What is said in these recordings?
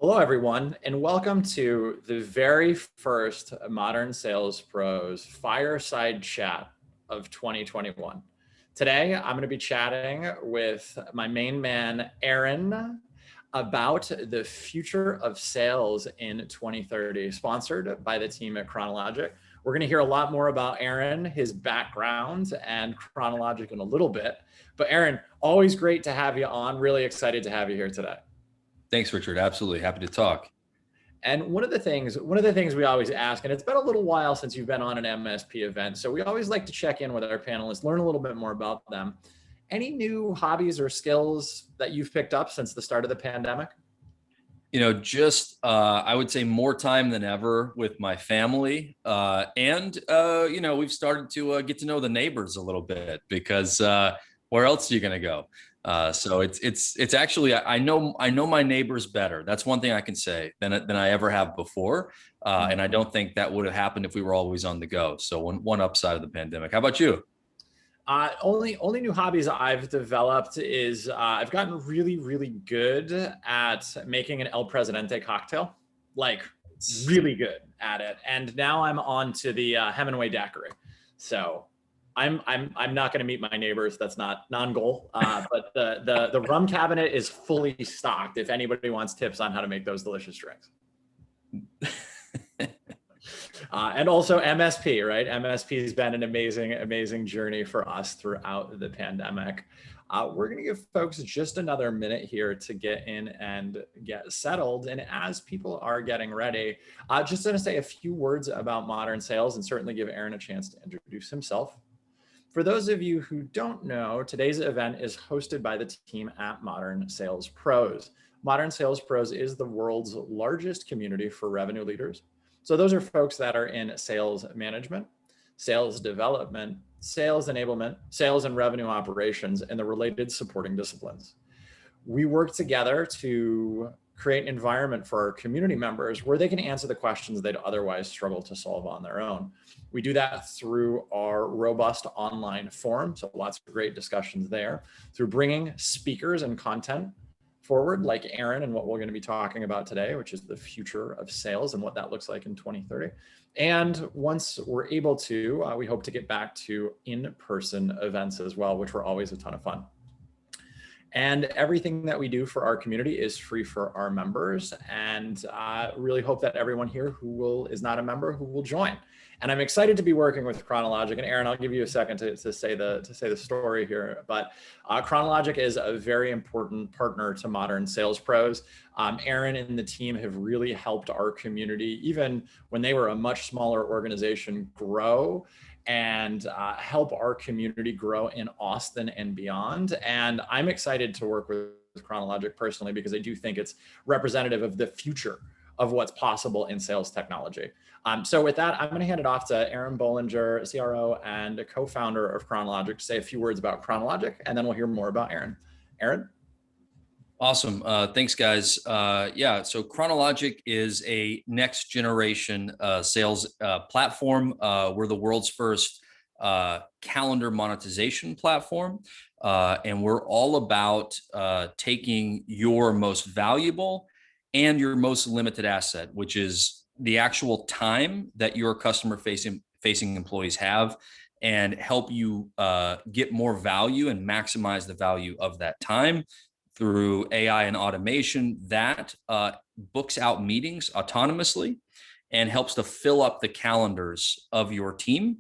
Hello, everyone, and welcome to the very first Modern Sales Pros Fireside Chat of 2021. Today, I'm going to be chatting with my main man, Aaron, about the future of sales in 2030, sponsored by the team at Kronologic. We're going to hear a lot more about Aaron, his background, and Kronologic in a little bit. But Aaron, always great to have you on. Really excited to have you here today. Thanks, Richard. Absolutely. Happy to talk. And one of the things we always ask, and it's been a little while since you've been on an MSP event, so we always like to check in with our panelists, learn a little bit more about them. Any new hobbies or skills that you've picked up since the start of the pandemic? I would say more time than ever with my family. We've started to get to know the neighbors a little bit because where else are you going to go? So it's actually, I know my neighbors better. That's one thing I can say than I ever have before. And I don't think that would have happened if we were always on the go. So one upside of the pandemic. How about you? Only new hobbies I've developed is I've gotten really good at making an El Presidente cocktail, like really good at it. And now I'm on to the Hemingway daiquiri. So I'm not going to meet my neighbors. That's not non-goal. But the rum cabinet is fully stocked. If anybody wants tips on how to make those delicious drinks. And also MSP, right? MSP has been an amazing journey for us throughout the pandemic. We're going to give folks just another minute here to get in and get settled. And as people are getting ready, just going to say a few words about modern sales and certainly give Aaron a chance to introduce himself. For those of you who don't know, today's event is hosted by the team at Modern Sales Pros. Modern Sales Pros is the world's largest community for revenue leaders. So those are folks that are in sales management, sales development, sales enablement, sales and revenue operations, and the related supporting disciplines. We work together to create an environment for our community members where they can answer the questions they'd otherwise struggle to solve on their own. We do that through our robust online forum, so lots of great discussions there, through bringing speakers and content forward, like Aaron and what we're going to be talking about today, which is the future of sales and what that looks like in 2030. And once we're able to, we hope to get back to in-person events as well, which were always a ton of fun. And everything that we do for our community is free for our members, and really hope that everyone here who is not a member who will join. And I'm excited to be working with Kronologic. And Aaron, I'll give you a second to say the story here. But Kronologic is a very important partner to Modern Sales Pros. Aaron and the team have really helped our community, even when they were a much smaller organization, grow and help our community grow in Austin and beyond. And I'm excited to work with Kronologic personally because I do think it's representative of the future of what's possible in sales technology. So with that, I'm going to hand it off to Aaron Bollinger, CRO and co-founder of Kronologic, to say a few words about Kronologic, and then we'll hear more about Aaron. Aaron? Awesome. Thanks, guys. So Kronologic is a next generation sales platform. We're the world's first calendar monetization platform. And we're all about taking your most valuable and your most limited asset, which is the actual time that your customer facing employees have, and help you get more value and maximize the value of that time through AI and automation that books out meetings autonomously and helps to fill up the calendars of your team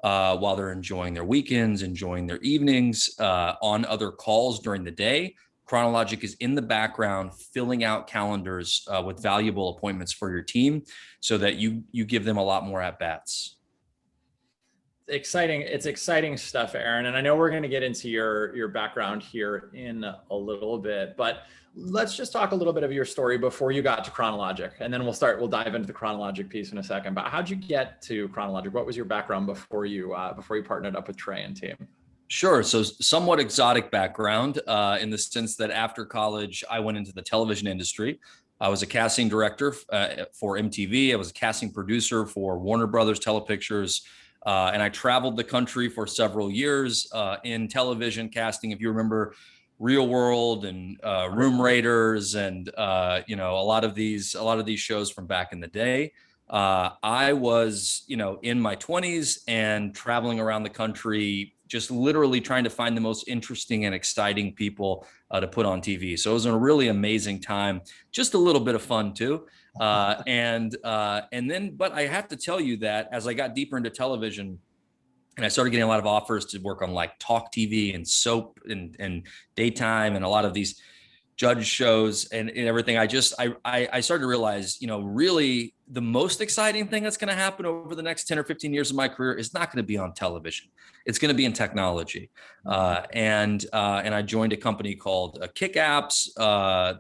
while they're enjoying their weekends, enjoying their evenings, on other calls during the day. Kronologic is in the background filling out calendars with valuable appointments for your team so that you give them a lot more at-bats. It's exciting stuff, Aaron. And I know we're going to get into your background here in a little bit, but let's just talk a little bit of your story before you got to Kronologic, and then we'll dive into the Kronologic piece in a second. But how'd you get to Kronologic? What was your background before you partnered up with Trey and team? Sure. So somewhat exotic background in the sense that after college, I went into the television industry. I was a casting director for MTV. I was a casting producer for Warner Brothers Telepictures. And I traveled the country for several years in television casting. If you remember Real World and Room Raiders and you know, a lot of these shows from back in the day. I was, you know, in my 20s and traveling around the country, just literally trying to find the most interesting and exciting people to put on TV. So it was a really amazing time, just a little bit of fun too. And then, but I have to tell you that as I got deeper into television, and I started getting a lot of offers to work on like talk TV and soap and daytime and a lot of these judge shows and everything. I started to realize, you know, really the most exciting thing that's going to happen over the next 10 or 15 years of my career is not going to be on television. It's going to be in technology. And I joined a company called Kick Apps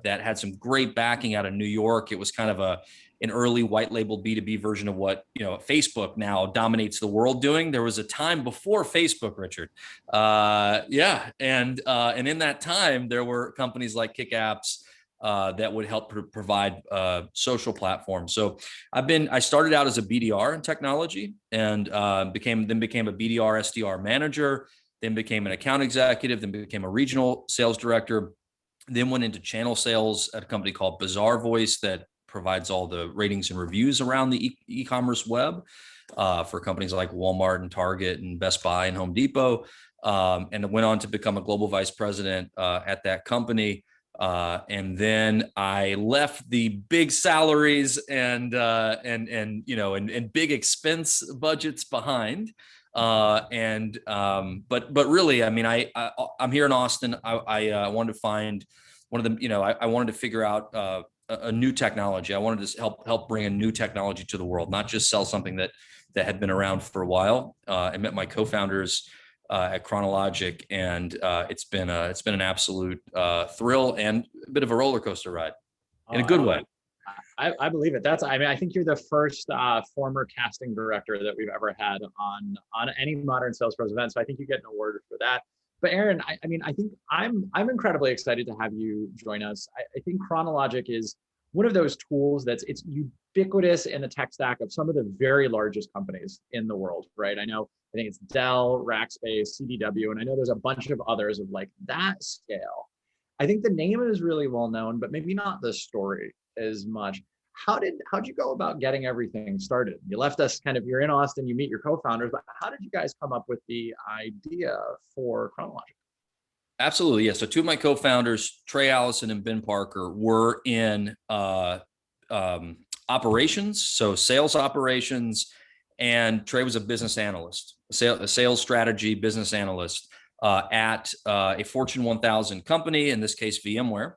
that had some great backing out of New York. It was kind of an early white label B2B version of what, you know, Facebook now dominates the world doing. There was a time before Facebook, Richard. Yeah. And in that time, there were companies like Kick Apps that would help provide social platforms. So I started out as a BDR in technology and became a BDR SDR manager, then became an account executive, then became a regional sales director, then went into channel sales at a company called Bazaar Voice that provides all the ratings and reviews around the e-commerce web for companies like Walmart and Target and Best Buy and Home Depot, and went on to become a global vice president at that company. And then I left the big salaries and you know and big expense budgets behind. But really, I mean, I'm here in Austin. I wanted to find one of the, you know, I wanted to figure out a new technology. I wanted to help bring a new technology to the world, not just sell something that had been around for a while. I met my co-founders at Kronologic, and it's been an absolute thrill and a bit of a roller coaster ride in a good way. I believe it. I think you're the first former casting director that we've ever had on any modern Salesforce event. So I think you get an award for that. But Aaron, I think I'm incredibly excited to have you join us. I think Kronologic is one of those tools it's ubiquitous in the tech stack of some of the very largest companies in the world, right? I think it's Dell, Rackspace, CDW, and I know there's a bunch of others of like that scale. I think the name is really well known, but maybe not the story as much. How'd you go about getting everything started? You left us you're in Austin, you meet your co-founders, but how did you guys come up with the idea for Kronologic? Absolutely. Yeah. So two of my co-founders, Trey Allison and Ben Parker, were in operations. So sales operations, and Trey was a business analyst, a sales strategy business analyst at a Fortune 1000 company, in this case, VMware.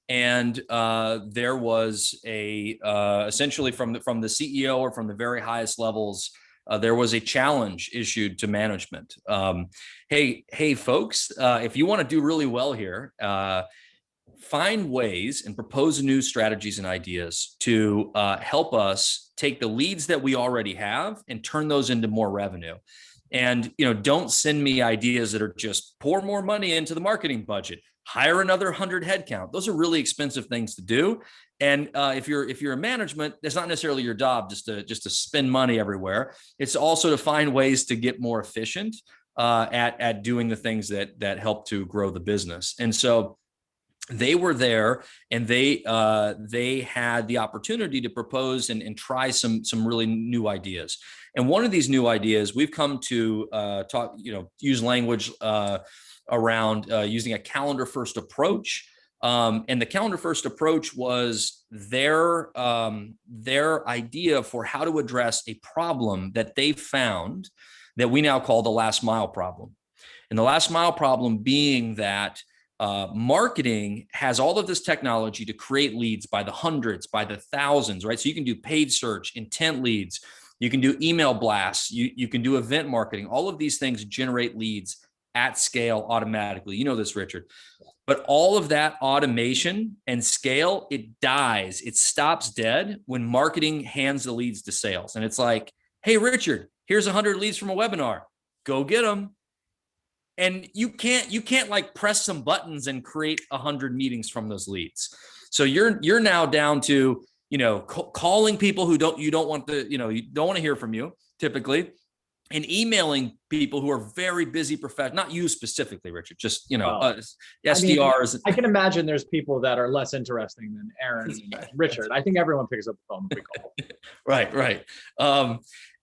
And there was essentially from the CEO or from the very highest levels, there was a challenge issued to management. Hey, folks, if you want to do really well here, find ways and propose new strategies and ideas to help us take the leads that we already have and turn those into more revenue. And, you know, don't send me ideas that are just pour more money into the marketing budget, hire another 100 headcount. Those are really expensive things to do. And if you're in management, it's not necessarily your job just to spend money everywhere. It's also to find ways to get more efficient at doing the things that help to grow the business. And so they were there, and they had the opportunity to propose and try some really new ideas. And one of these new ideas, we've come to use language around using a calendar first approach. And the calendar first approach was their idea for how to address a problem that they found that we now call the last mile problem. And the last mile problem being that marketing has all of this technology to create leads by the hundreds, by the thousands, right? So you can do paid search, intent leads, you can do email blasts, you can do event marketing. All of these things generate leads at scale automatically. You know this, Richard. But all of that automation and scale, it dies. It stops dead when marketing hands the leads to sales. And it's like, hey, Richard, here's 100 leads from a webinar. Go get them. And you can't like press some buttons and create 100 meetings from those leads. So you're now down to, you know, calling people who you don't want to hear from you typically, and emailing people who are very busy professionals, not you specifically, Richard, just, Well, I mean, SDRs. I can imagine there's people that are less interesting than Aaron and Richard. I think everyone picks up the phone if we call. Right.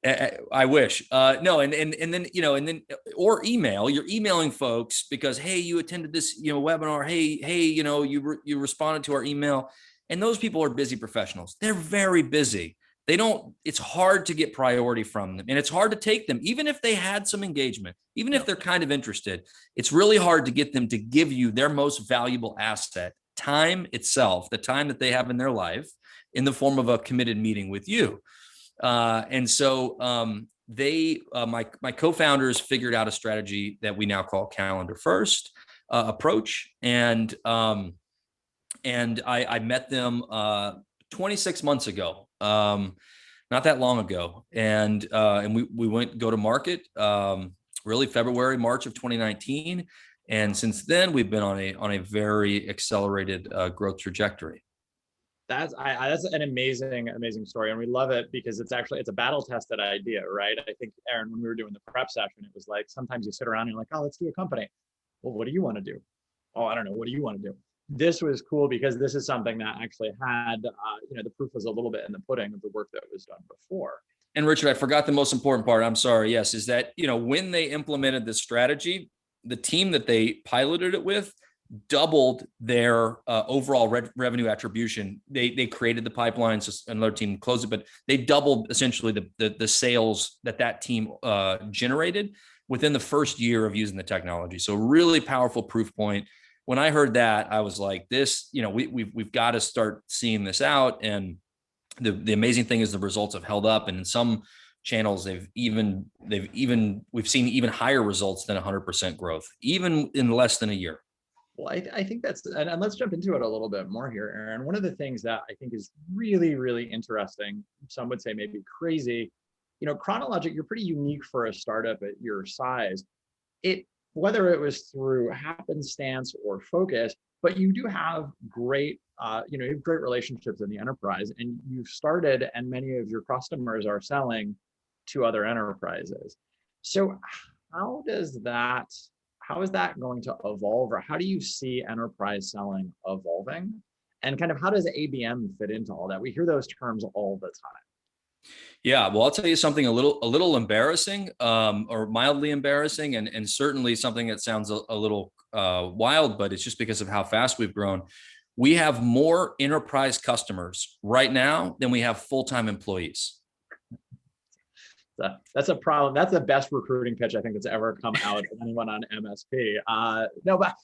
I wish. No, and then, or email. You're emailing folks because, hey, you attended this, webinar. Hey, you responded to our email, and those people are busy professionals. They're very busy. It's hard to get priority from them, and it's hard to take them, even if they had some engagement, even if they're kind of interested. It's really hard to get them to give you their most valuable asset, time itself, the time that they have in their life, in the form of a committed meeting with you. And so my co-founders figured out a strategy that we now call calendar first approach. And I met them 26 months ago, not that long ago. And we went go to market really February, March of 2019. And since then, we've been on a very accelerated growth trajectory. That's an amazing story, and we love it because it's a battle tested idea, right? I think, Aaron, when we were doing the prep session, it was like sometimes you sit around and you're like, oh, let's do a company. Well, what do you want to do? Oh, I don't know. What do you want to do? This was cool because this is something that actually had, the proof was a little bit in the pudding of the work that was done before. And Richard, I forgot the most important part. I'm sorry. Yes, is that when they implemented this strategy, the team that they piloted it with doubled their overall revenue attribution. They created the pipelines, so another team closed it, but they doubled essentially the sales that team generated within the first year of using the technology. So really powerful proof point. When I heard that, I was like, this, we've got to start seeing this out. And the amazing thing is the results have held up, and in some channels we've seen even higher results than 100% growth, even in less than a year. Well, I think and let's jump into it a little bit more here, Aaron. One of the things that I think is really, really interesting, some would say maybe crazy, Kronologic, you're pretty unique for a startup at your size. Whether it was through happenstance or focus, but you do have great, you have great relationships in the enterprise, and you've started, and many of your customers are selling to other enterprises. So how is that going to evolve, or how do you see enterprise selling evolving? And kind of how does ABM fit into all that? We hear those terms all the time. Yeah, well, I'll tell you something a little embarrassing, or mildly embarrassing, and certainly something that sounds a little wild, but it's just because of how fast we've grown. We have more enterprise customers right now than we have full-time employees. That's a problem. That's the best recruiting pitch I think that's ever come out of anyone on MSP. No, but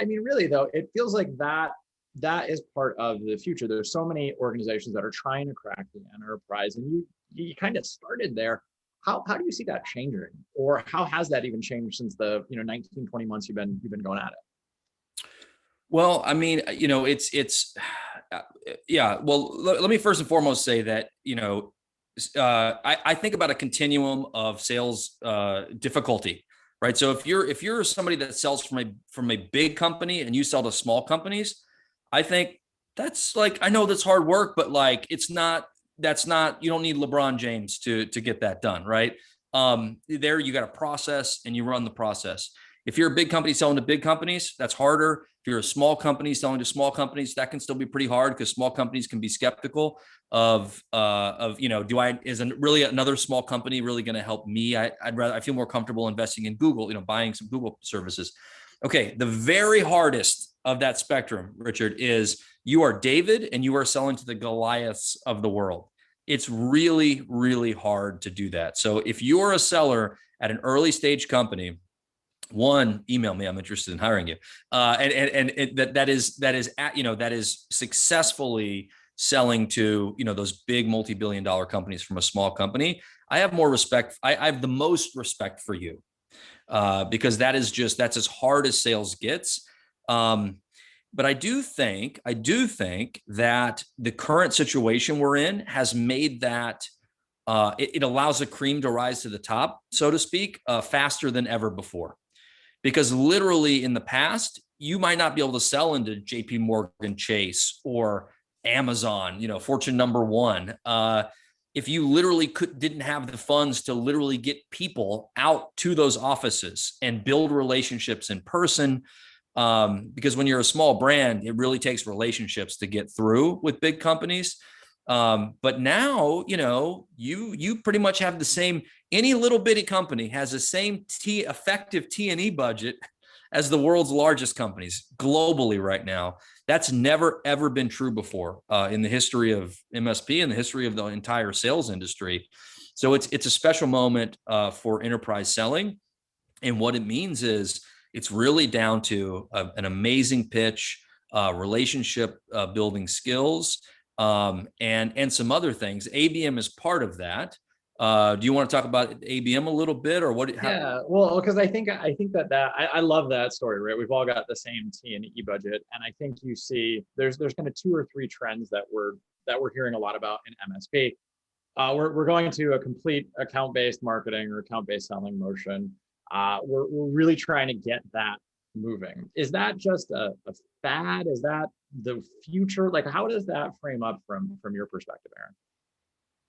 I mean, really though, it feels like that is part of the future. There's so many organizations that are trying to crack the enterprise, and you kind of started there. How do you see that changing, or how has that even changed since the 19, 20 months you've been going at it? Well, I mean, yeah. Well, let me first and foremost say that I think about a continuum of sales difficulty, right? So if you're somebody that sells from a big company and you sell to small companies, I think that's like, I know that's hard work, but like that's not you don't need LeBron James to get that done, right? There you got a process and you run the process. If you're a big company selling to big companies, that's harder. If you're a small company selling to small companies, that can still be pretty hard because small companies can be skeptical of is really another small company really going to help me? I feel more comfortable investing in Google, buying some Google services. Okay, the very hardest of that spectrum, Richard, is you are David and you are selling to the Goliaths of the world. It's really, really hard to do that. So if you're a seller at an early stage company, one, email me. I'm interested in hiring you. That is successfully selling to those big multi-billion-dollar companies from a small company. I have more respect. I have the most respect for you because that's as hard as sales gets. But I do think that the current situation we're in has made that it allows the cream to rise to the top, so to speak, faster than ever before. Because literally in the past, you might not be able to sell into JP Morgan Chase or Amazon, Fortune number 1. if you literally didn't have the funds to literally get people out to those offices and build relationships in person, because when you're a small brand, it really takes relationships to get through with big companies. But now, you pretty much have the same, any little bitty company has the same effective T&E budget as the world's largest companies globally right now. That's never, ever been true before in the history of MSP and the history of the entire sales industry. So it's a special moment for enterprise selling. And what it means is it's really down to an amazing pitch, relationship building skills, and some other things. ABM is part of that. Do you want to talk about ABM a little bit, or what? Yeah, well, because I think I love that story, right? We've all got the same T&E budget, and I think you see there's kind of 2 or 3 trends that we're hearing a lot about in MSP. We're going to a complete account-based marketing or account-based selling motion. We're really trying to get that moving. Is that just a fad? Is that the future? Like, how does that frame up from your perspective, Aaron?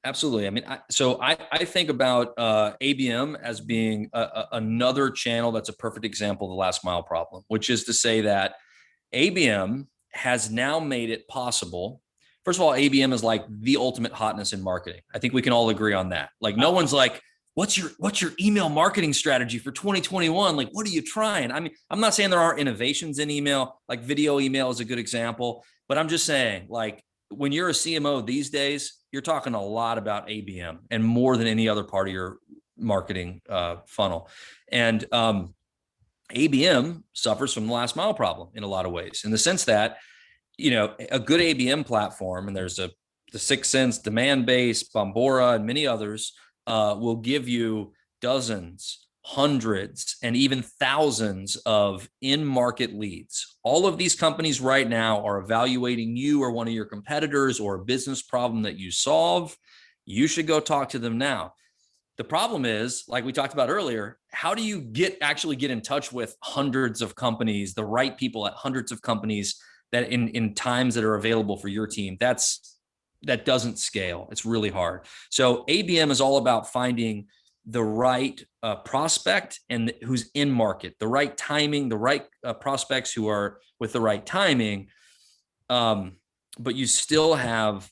Absolutely. I mean, I think about ABM as being another channel that's a perfect example of the last mile problem, which is to say that ABM has now made it possible. First of all, ABM is like the ultimate hotness in marketing. I think we can all agree on that. Like, no one's like, what's your email marketing strategy for 2021? Like, what are you trying? I mean, I'm not saying there aren't innovations in email, like video email is a good example, but I'm just saying, like, when you're a CMO these days, you're talking a lot about ABM and more than any other part of your marketing funnel. And ABM suffers from the last mile problem in a lot of ways, in the sense that, a good ABM platform, and there's the 6 Sense, Demandbase, Bombora, and many others, will give you dozens, hundreds, and even thousands of in-market leads. All of these companies right now are evaluating you or one of your competitors or a business problem that you solve. You should go talk to them now. The problem is, like we talked about earlier, how do you actually get in touch with hundreds of companies, the right people at hundreds of companies that in times that are available for your team? That doesn't scale. It's really hard. So ABM is all about finding the right prospect and who's in market, the right timing, the right prospects who are with the right timing. But you still have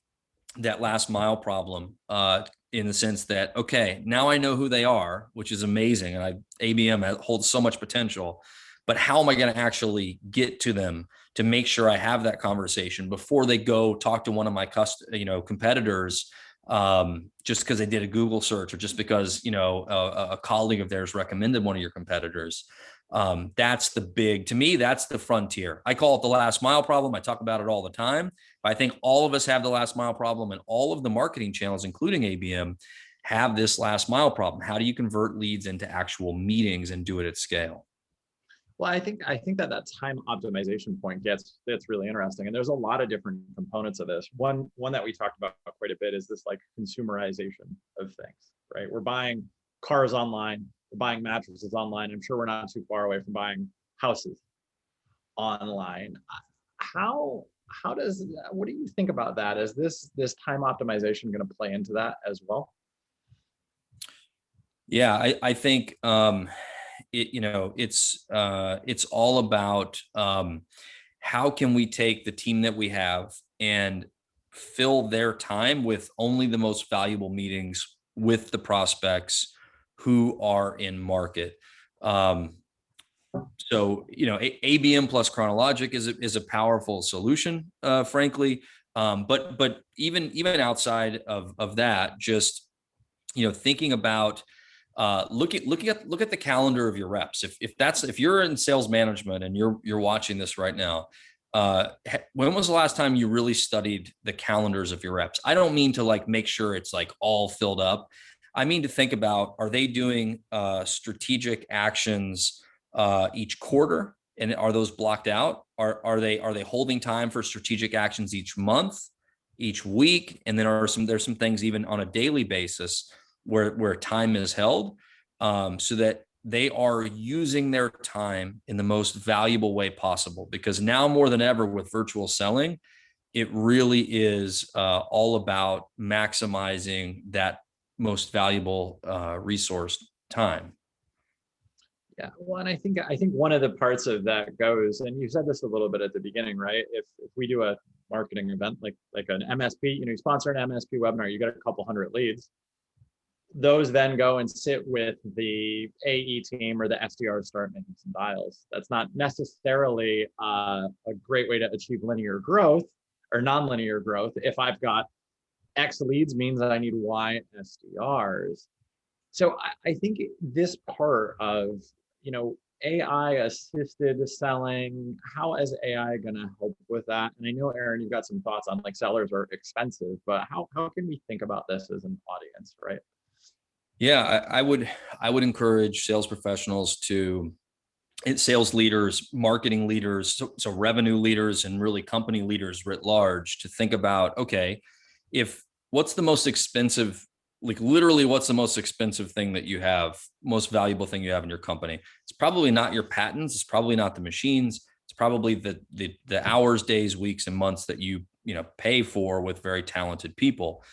that last mile problem in the sense that, okay, now I know who they are, which is amazing. And ABM holds so much potential, but how am I going to actually get to them to make sure I have that conversation before they go talk to one of my competitors, just because they did a Google search or just because, a colleague of theirs recommended one of your competitors. That's to me, that's the frontier. I call it the last mile problem. I talk about it all the time. But I think all of us have the last mile problem, and all of the marketing channels, including ABM, have this last mile problem. How do you convert leads into actual meetings and do it at scale? Well, I think that time optimization point gets really interesting, and there's a lot of different components of this. One that we talked about quite a bit is this like consumerization of things, right? We're buying cars online, we're buying mattresses online. I'm sure we're not too far away from buying houses online. What do you think about that? Is this time optimization going to play into that as well? Yeah, I think it's all about how can we take the team that we have and fill their time with only the most valuable meetings with the prospects who are in market. So ABM plus Kronologic is a powerful solution, frankly. But even outside of that, just thinking about look at the calendar of your reps. If you're in sales management and you're watching this right now, when was the last time you really studied the calendars of your reps? I don't mean to like make sure it's like all filled up. I mean to think about, are they doing strategic actions each quarter, and are those blocked out? Are they holding time for strategic actions each month, each week, and then there's some things even on a daily basis where time is held, so that they are using their time in the most valuable way possible. Because now more than ever with virtual selling, it really is all about maximizing that most valuable resource, time. Yeah, well, and I think one of the parts of that goes, and you said this a little bit at the beginning, right? If we do a marketing event like an MSP, you sponsor an MSP webinar, you get a couple hundred leads. Those then go and sit with the AE team or the SDR, start making some dials. That's not necessarily a great way to achieve linear growth or nonlinear growth. If I've got X leads means that I need Y SDRs. So I think this part of, AI assisted selling, how is AI going to help with that? And I know, Aaron, you've got some thoughts on like sellers are expensive, but how can we think about this as an audience, right? Yeah, I would encourage sales professionals to, sales leaders, marketing leaders, so revenue leaders, and really company leaders writ large, to think about, okay, if what's the most expensive, like literally what's the most expensive thing that you have, most valuable thing you have in your company? It's probably not your patents. It's probably not the machines. It's probably the hours, days, weeks, and months that you pay for with very talented people.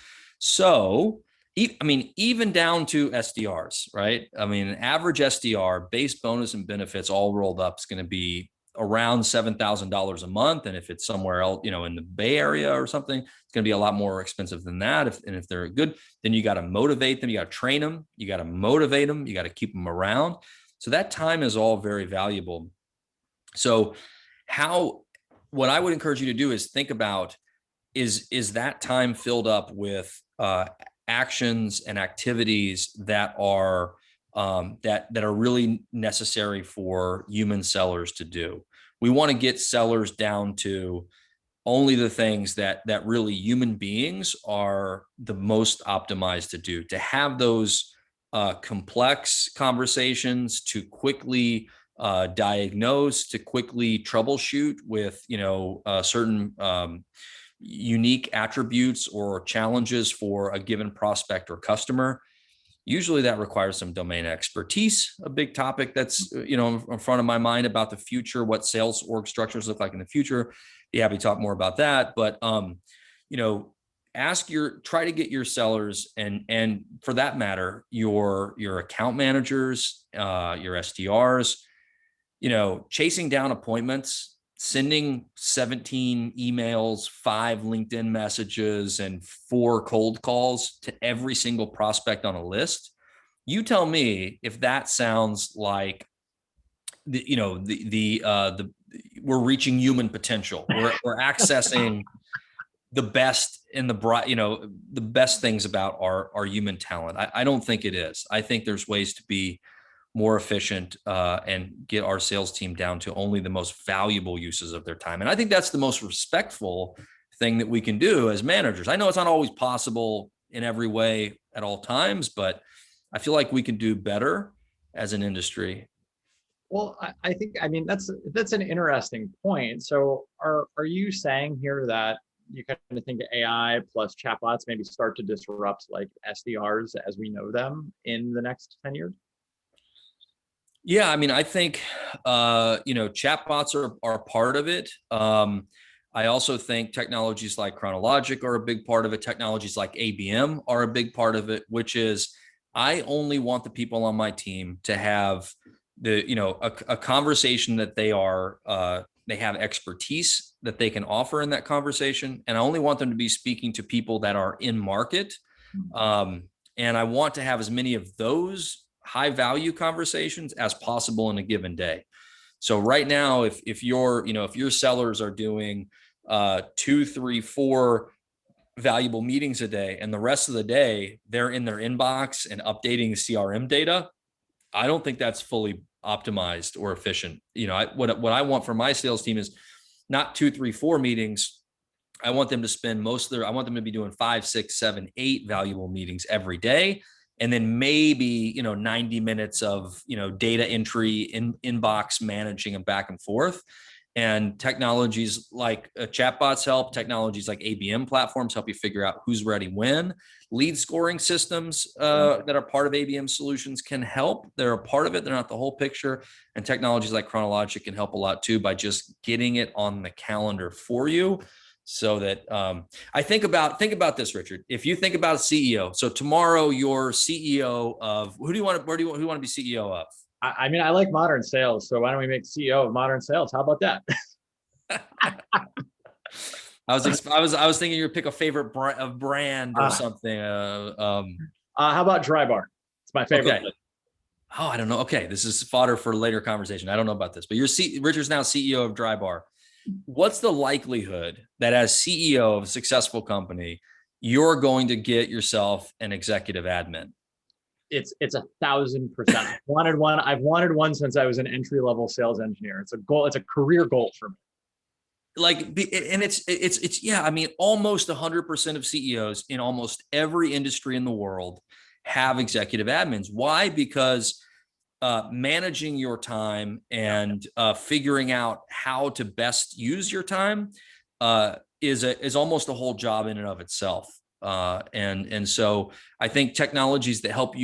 So I mean, even down to SDRs, right? I mean, an average SDR, base bonus and benefits all rolled up, is going to be around $7,000 a month. And if it's somewhere else, in the Bay Area or something, it's going to be a lot more expensive than that. If they're good, then you got to motivate them. You got to train them. You got to motivate them. You got to keep them around. So that time is all very valuable. So what I would encourage you to do is think about, is that time filled up with actions and activities that are really necessary for human sellers to do. We want to get sellers down to only the things that really human beings are the most optimized to do, to have those complex conversations, to quickly diagnose, to quickly troubleshoot with certain unique attributes or challenges for a given prospect or customer. Usually that requires some domain expertise, a big topic that's in front of my mind about the future, what sales org structures look like in the future. Be happy to talk more about that. But try to get your sellers, and for that matter, your account managers, your SDRs, chasing down appointments, sending 17 emails, 5 LinkedIn messages, and 4 cold calls to every single prospect on a list. You tell me if that sounds like we're reaching human potential. We're accessing the best and the best things about our human talent. I don't think it is. I think there's ways to be more efficient and get our sales team down to only the most valuable uses of their time. And I think that's the most respectful thing that we can do as managers. I know it's not always possible in every way at all times, but I feel like we can do better as an industry. Well, I think, that's an interesting point. So are you saying here that you kind of think AI plus chatbots maybe start to disrupt like SDRs as we know them in the next 10 years? Yeah, I mean, I think chatbots are part of it. I also think technologies like Kronologic are a big part of it. Technologies like ABM are a big part of it, which is, I only want the people on my team to have a conversation that they have expertise that they can offer in that conversation. And I only want them to be speaking to people that are in market. And I want to have as many of those high value conversations as possible in a given day. So right now, if your sellers are doing 2, 3, 4 valuable meetings a day, and the rest of the day they're in their inbox and updating CRM data, I don't think that's fully optimized or efficient. What I want for my sales team is not 2, 3, 4 meetings. I want them to spend I want them to be doing 5, 6, 7, 8 valuable meetings every day. And then maybe, 90 minutes of, data entry, inbox managing, and back and forth. And technologies like chatbots help. Technologies like ABM platforms help you figure out who's ready when. Lead scoring systems that are part of ABM solutions can help. They're a part of it. They're not the whole picture. And technologies like Kronologic can help a lot too by just getting it on the calendar for you. so that I think about this, Richard. If you think about a CEO, so tomorrow you're CEO of who do you want to who do you want to be CEO of? I mean, I like modern sales, so why don't we make CEO of modern sales? How about that? I was thinking you'd pick a favorite brand or something. How about Dry Bar? It's my favorite. Okay. Oh, I don't know. Okay, this is fodder for later conversation. I don't know about this, but Richard's now CEO of Dry Bar. What's the likelihood that as CEO of a successful company, you're going to get yourself an executive admin? It's 1,000%. I've wanted one since I was an entry-level sales engineer. It's a goal. It's a career goal for me. Like, and it's yeah. I mean, almost 100% of CEOs in almost every industry in the world have executive admins. Why? Because managing your time and figuring out how to best use your time is almost a whole job in and of itself. And so I think technologies that help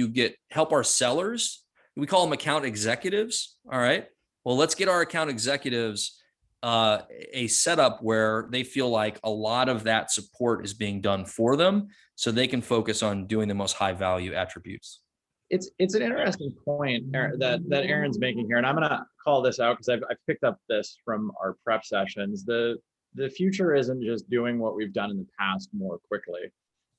our sellers, we call them account executives. All right. Well, let's get our account executives a setup where they feel like a lot of that support is being done for them, so they can focus on doing the most high value attributes. It's an interesting point that Aaron's making here, and I'm going to call this out because I've picked up this from our prep sessions. The future isn't just doing what we've done in the past more quickly.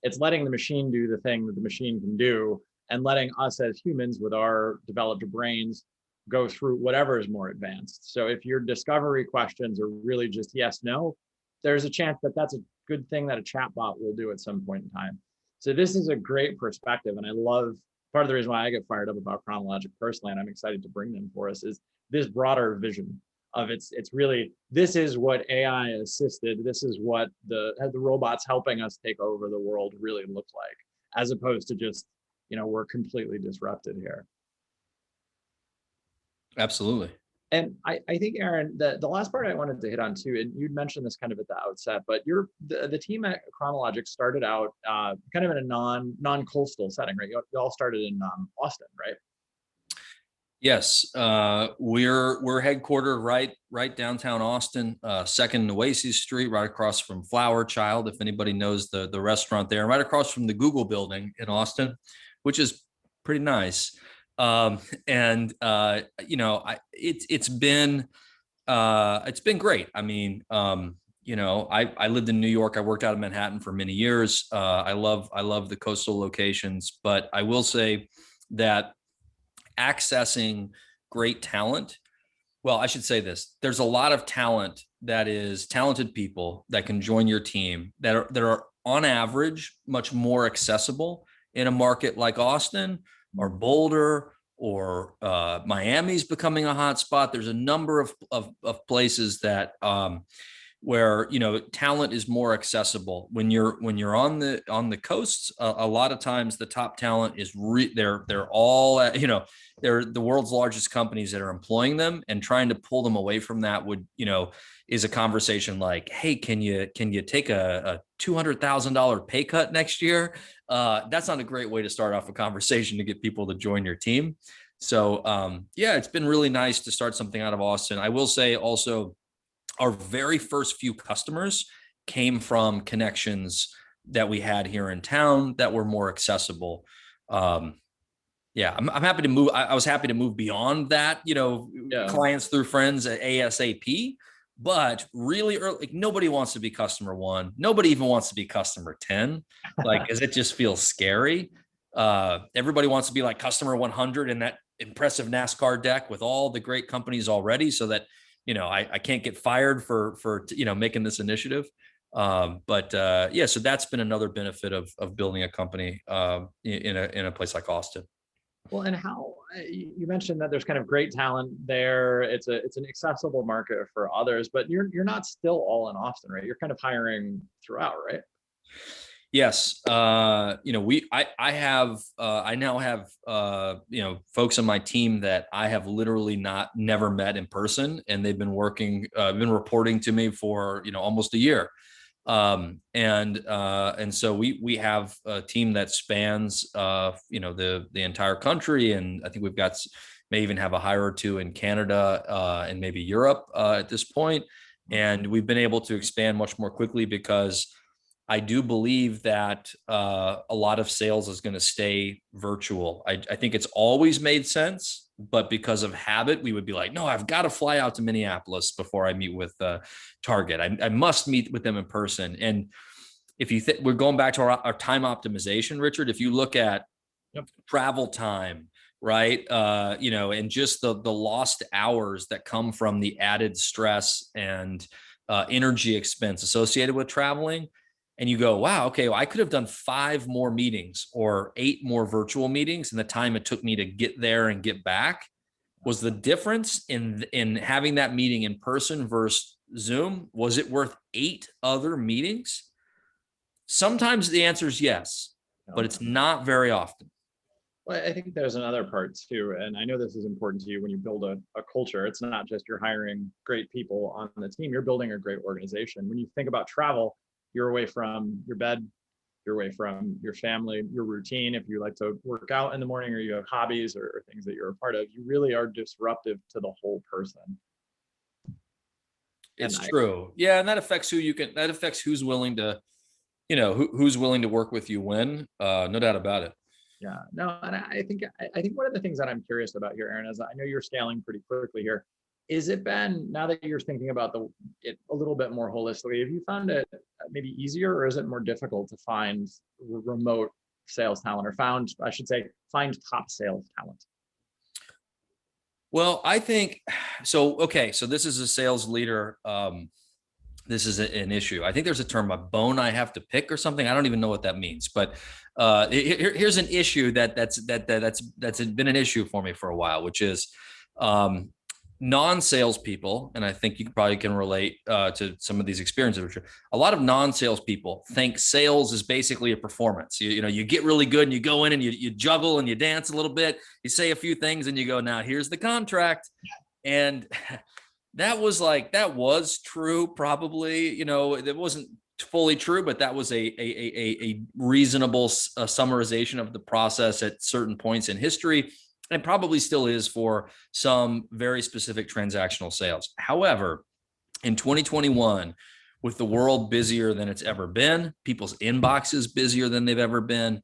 It's letting the machine do the thing that the machine can do, and letting us as humans with our developed brains go through whatever is more advanced. So if your discovery questions are really just yes, no, there's a chance that that's a good thing that a chatbot will do at some point in time. So this is a great perspective, and I love part of the reason why I get fired up about Kronologic personally, and I'm excited to bring them for us, is this broader vision of it's really, this is what AI assisted, this is what the robots helping us take over the world really look like, as opposed to just, we're completely disrupted here. Absolutely. And I think, Aaron, the last part I wanted to hit on too, and you'd mentioned this kind of at the outset, but the team at Kronologic started out kind of in a non-coastal setting, right? You all started in Austin, right? Yes, we're headquartered right downtown Austin, 2nd Oasis Street, right across from Flower Child, if anybody knows the restaurant there, right across from the Google building in Austin, which is pretty nice. It's been great. I mean, I lived in New York. I worked out of Manhattan for many years. I love the coastal locations, but I will say that accessing great talent. Well, I should say this. There's a lot of talent that is talented people that can join your team that are on average much more accessible in a market like Austin or Boulder or Miami's becoming a hot spot. There's a number of places that where talent is more accessible. When you're on the coasts, a lot of times the top talent is they're all they're the world's largest companies that are employing them, and trying to pull them away from that would is a conversation like, hey, can you take a $200,000 pay cut next year? That's not a great way to start off a conversation to get people to join your team. So it's been really nice to start something out of Austin. I will say also, our very first few customers came from connections that we had here in town that were more accessible. I'm happy to move. I was happy to move beyond that, clients through friends at ASAP. But really early, like, nobody wants to be customer 1. Nobody even wants to be customer 10, as it just feels scary. Everybody wants to be like customer 100 in that impressive NASCAR deck with all the great companies already, so that I can't get fired for making this initiative. So that's been another benefit of building a company in a place like Austin. Well, and how you mentioned that there's kind of great talent there. It's an accessible market for others, but you're not still all in Austin, right? You're kind of hiring throughout, right? Yes. I now have folks on my team that I have literally never met in person, and they've been been reporting to me for almost a year. And so we have a team that spans the entire country, and I think we've got may even have a hire or two in Canada and maybe Europe at this point. And we've been able to expand much more quickly because I do believe that a lot of sales is going to stay virtual. I think it's always made sense, but because of habit, we would be like, no, I've got to fly out to Minneapolis before I meet with Target. I must meet with them in person. And if you we're going back to our time optimization, Richard, if you look at travel time, right? And just the lost hours that come from the added stress and energy expense associated with traveling. And you go, wow, okay, well, I could have done 5 more meetings or 8 more virtual meetings, and the time it took me to get there and get back. Was the difference in having that meeting in person versus Zoom? Was it worth 8 other meetings? Sometimes the answer is yes, but it's not very often. Well, I think there's another part too, and I know this is important to you when you build a culture. It's not just you're hiring great people on the team, you're building a great organization. When you think about travel, you're away from your bed, you're away from your family, your routine. If you like to work out in the morning or you have hobbies or things that you're a part of, you really are disruptive to the whole person. It's true. Yeah, and that affects that affects who's willing to, who's willing to work with you when, no doubt about it. Yeah, no, and I think one of the things that I'm curious about here, Aaron, is I know you're scaling pretty quickly here. Is it been, now that you're thinking about it a little bit more holistically, have you found it maybe easier, or is it more difficult to find remote sales talent, or find top sales talent? Well, I think so. Okay, so this is a sales leader. This is an issue. I think there's a term, a bone I have to pick or something. I don't even know what that means, but here's an issue that's been an issue for me for a while, which is non-salespeople, and I think you probably can relate to some of these experiences. A lot of non-salespeople think sales is basically a performance. You get really good and you go in and you juggle and you dance a little bit. You say a few things and you go, now here's the contract. And that was true, probably. It wasn't fully true, but that was a reasonable summarization of the process at certain points in history, and probably still is for some very specific transactional sales. However, in 2021, with the world busier than it's ever been, people's inboxes busier than they've ever been,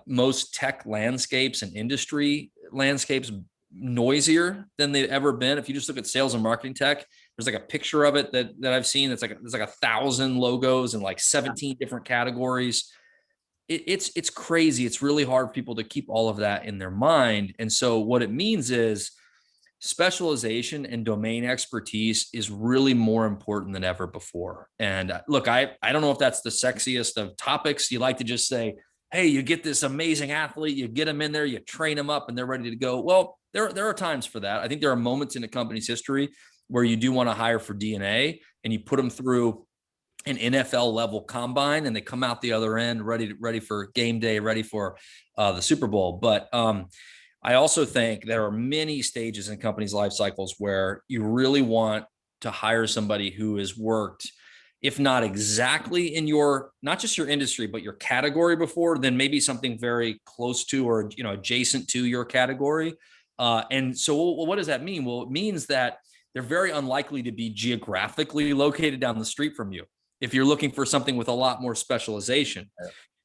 most tech landscapes and industry landscapes noisier than they've ever been. If you just look at sales and marketing tech, there's like a picture of it that I've seen. There's like 1,000 logos in like 17 different categories. It's crazy. It's really hard for people to keep all of that in their mind. And so what it means is specialization and domain expertise is really more important than ever before. And look, I don't know if that's the sexiest of topics. You like to just say, hey, you get this amazing athlete, you get them in there, you train them up, and they're ready to go. Well, there are times for that. I think there are moments in a company's history where you do want to hire for DNA and you put them through an NFL level combine and they come out the other end ready for game day, ready for the Super Bowl. But I also think there are many stages in companies' life cycles where you really want to hire somebody who has worked, if not exactly in your, not just your industry, but your category before, then maybe something very close to or adjacent to your category. And so what does that mean? Well, it means that they're very unlikely to be geographically located down the street from you if you're looking for something with a lot more specialization.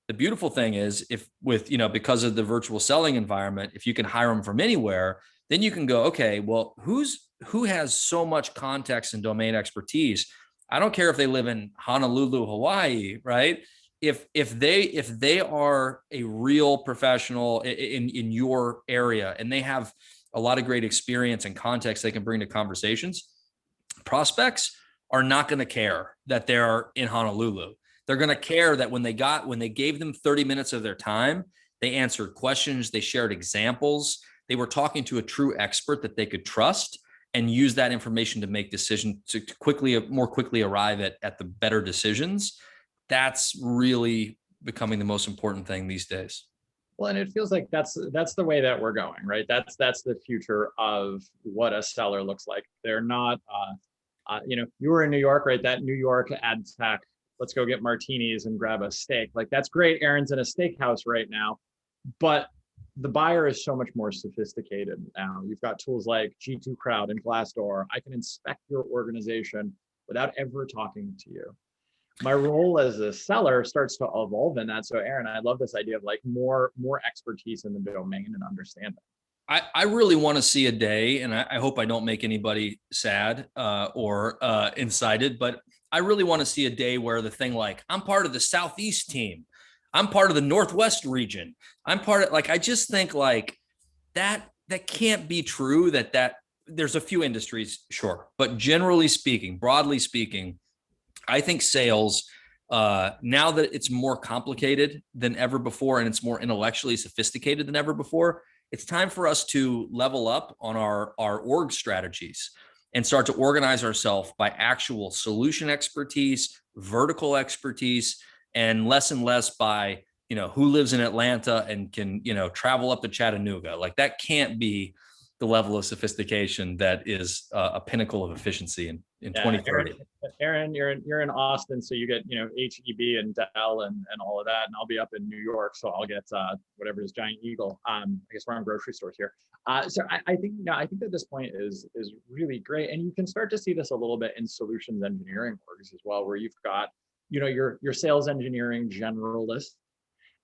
The beautiful thing is because of the virtual selling environment, if you can hire them from anywhere, then you can go, okay, well, who has so much context and domain expertise? I don't care if they live in Honolulu, Hawaii, right? If they are a real professional in your area and they have a lot of great experience and context they can bring to conversations, prospects are not going to care that they're in Honolulu. They're going to care that when they gave them 30 minutes of their time, they answered questions, they shared examples, they were talking to a true expert that they could trust and use that information to make decisions to more quickly arrive at the better decisions. That's really becoming the most important thing these days. Well, and it feels like that's the way that we're going, right? That's the future of what a seller looks like. They're not, you were in New York, right? That New York ad tech, let's go get martinis and grab a steak. Like, that's great. Aaron's in a steakhouse right now, but the buyer is so much more sophisticated now. You've got tools like G2 Crowd and Glassdoor. I can inspect your organization without ever talking to you. My role as a seller starts to evolve in that. So Aaron, I love this idea of like more expertise in the domain and understanding. I really want to see a day, and I hope I don't make anybody sad or incited, but I really want to see a day where the thing like, I'm part of the Southeast team, I'm part of the Northwest region, I'm part of, like, I just think like that can't be true. That there's a few industries, sure, but generally speaking, broadly speaking, I think sales, now that it's more complicated than ever before and it's more intellectually sophisticated than ever before, it's time for us to level up on our org strategies and start to organize ourselves by actual solution expertise, vertical expertise, and less by, who lives in Atlanta and can, travel up to Chattanooga. Like, that can't be the level of sophistication that is a pinnacle of efficiency in 2030. Aaron, you're in Austin, so you get HEB and Dell and all of that, and I'll be up in New York, so I'll get whatever is Giant Eagle. I guess we're on grocery stores here. So I think that this point is really great, and you can start to see this a little bit in solutions engineering orgs as well, where you've got your sales engineering generalist.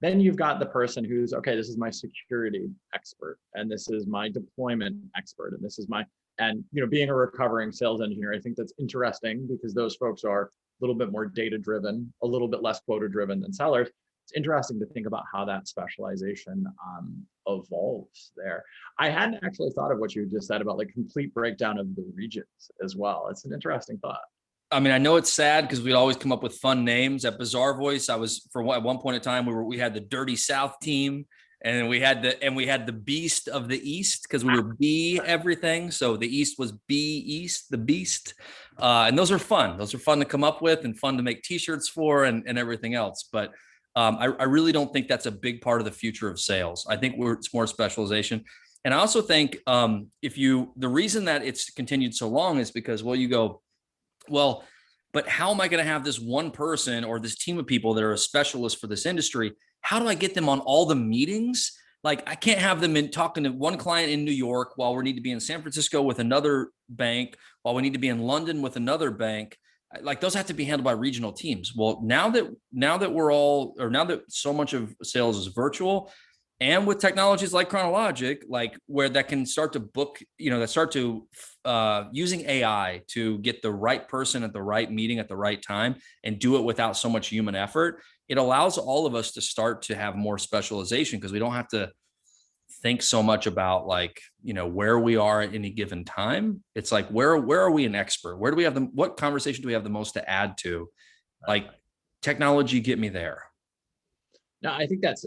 Then you've got the person who's, okay, this is my security expert, and this is my deployment expert, and this is my, and being a recovering sales engineer, I think that's interesting because those folks are a little bit more data driven, a little bit less quota driven than sellers. It's interesting to think about how that specialization evolves there. I hadn't actually thought of what you just said about like complete breakdown of the regions as well. It's an interesting thought. I mean, I know it's sad because we'd always come up with fun names at Bizarre Voice. At one point in time, we had the Dirty South team, and we had the Beast of the East because we were B everything. So the East was B East, the Beast, and those are fun. Those are fun to come up with and fun to make T-shirts for and everything else. But I really don't think that's a big part of the future of sales. I think it's more specialization. And I also think the reason that it's continued so long is because, well, but how am I going to have this one person or this team of people that are a specialist for this industry? How do I get them on all the meetings? Like, I can't have them talking to one client in New York while we need to be in San Francisco with another bank, while we need to be in London with another bank. Like, those have to be handled by regional teams. Well, now that so much of sales is virtual, and with technologies like Kronologic, like where that can start to book, that start to using AI to get the right person at the right meeting at the right time and do it without so much human effort, it allows all of us to start to have more specialization because we don't have to think so much about where we are at any given time. It's like, where are we an expert? Where do we have what conversation do we have the most to add to? Like, technology, get me there. No, I think that's